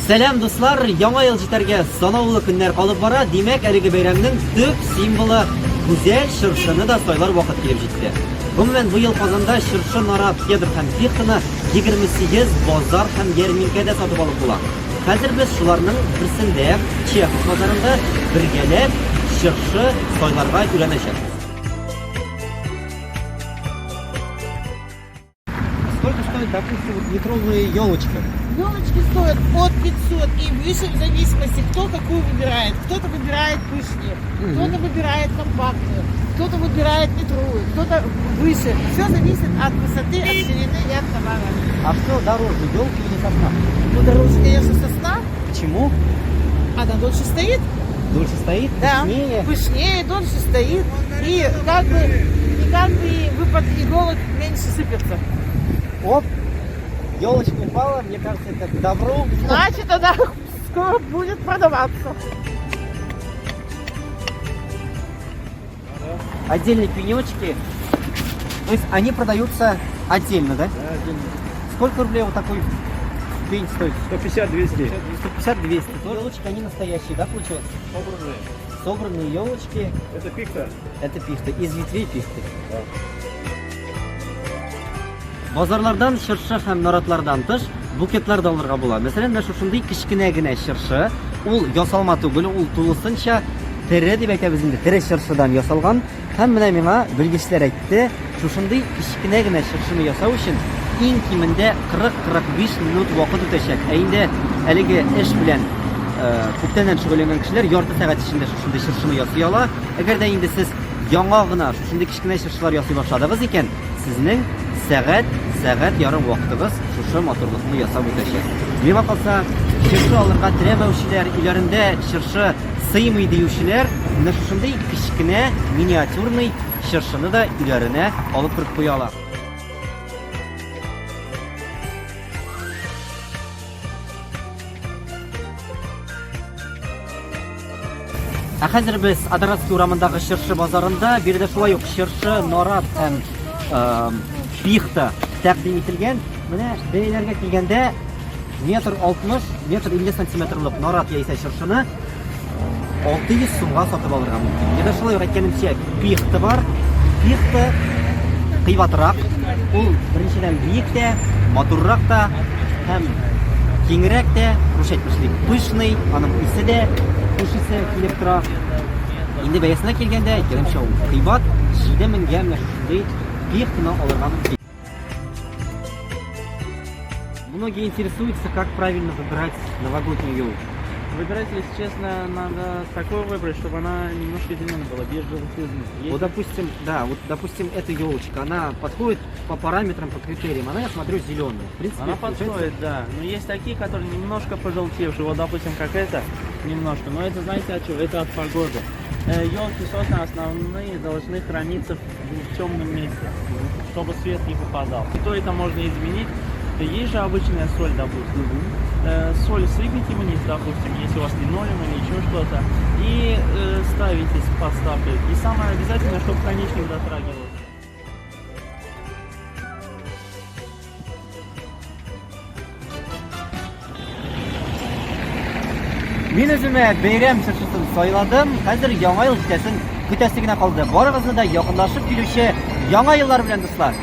Сәлам дуслар, яңа ел җитәргә санаулы көннәр калып бара. Димәк, әлеге бәйрәмнең төп символы гүзәл чыршыны да сайлар вакыт килеп җитте. Гомумән, бу ел Казанда чыршы, нарат, кедр һәм пихтаны 28 базар һәм ярминкәдә сатып алып була. Хәзер без шуларның берсендә, Чехов базарында бергәләп чыршы сайларга өйрәнәчәкбез. Сколько стоит, допустим, литровые елочки? Елочки стоят от 500 и выше, в зависимости, кто какую выбирает. Кто-то выбирает пышнее, кто-то выбирает компактную, кто-то выбирает метровую, кто-то выше. Все зависит от высоты, от ширины и от товара. А что дороже, елки или сосна? Ну, дороже, конечно, сосна. Почему? Она дольше стоит. Дольше стоит, Да, пышнее. пышнее, дольше стоит. И как бы выпад иголок меньше сыпется. Оп, елочка упала, мне кажется, это к добру. Значит, она скоро будет продаваться. Отдельные пенечки, то есть они продаются отдельно, да? Да, отдельно. Сколько рублей вот такой пень стоит? 150-200. 150-200. Елочки, они настоящие, да, получается? Собранные елочки. Это пихта. Это пихта, из ветвей пихты. Да. Базарлардан чыршы һәм наратлардан тыш букетлар да алырга була. Мәсәлән, менә шушындый кичкенә генә чыршы, ул ясалма түгел, ул тулысынча тере дип әйтәбез инде, тере чыршыдан ясалган. Һәм менә миңа белгечләр әйтте, шушындый кичкенә генә чыршыны ясау өчен иң кимендә 40-45 минут вакыт үтәчәк. Ә инде әлеге эш белән күптәннән шөгыльләнгән кешеләр ярты сәгать эчендә шушындый чыршыны ясый ала. Әгәр дә инде сез яңа гына шушындый кичкенә чыршылар ясый башладыгыз икән, сезнең сәгать ярым вакытыгыз шушы матурлыкны ясап үтәчәк. Миңа калса, чыршы алырга теләмәүчеләр, өйләрендә чыршы сыймый диючеләр, менә шушындый кичкенә миниатюрный чыршыны да өйләренә алып кереп куя ала. Ә хәзер без Адаровский урамындагы чыршы базарында биредә шулай ук чыршы, нарат һәм пихта тәкъдим ителгән. Менә бәяләргә килгәндә метр 60, метр 50 сантиметрлык нарат яисә чыршыны 600 сумга сатып алырга мөмкин. Менә шулай ук әйткәнемчә, пихта бар. Пихта кыйбатрак, ул беренчедән биек тә, матуррак та һәм киңрәк тә, рус әйтмешли, пышный, аның исе дә пышысы килеп тора. Инде бәясенә килгәндә, әйткәнемчә, ул кыйбат 7000 менә шундый пихтаны алырга мөмкин. Многие интересуются, как правильно выбирать новогоднюю елку. Выбирать, если честно, надо такую выбрать, чтобы она немножко зеленая была, без желтизны. Вот допустим, эта елочка, она подходит по параметрам, по критериям. Она, я смотрю, зеленая. В принципе, Она подходит, да. Но есть такие, которые немножко пожелтевшие. Вот, допустим, как эта, немножко. Но это, знаете, от чего? Это от погоды. Елки, сосны основные должны храниться в темном месте, чтобы свет не попадал. То это можно изменить. Есть же обычная соль, допустим. Соль сыпите вниз, допустим, если у вас линолеум или еще что-то, и ставите с подставкой. И самое обязательное, чтобы конечник дотрагивался. Мин үземә бәйрәм чыршысын сайладым. Хәзер яңа ел җитәсен көтәсе генә калды. Барыгызны да якынлашып килүче яңа еллар белән дуслар.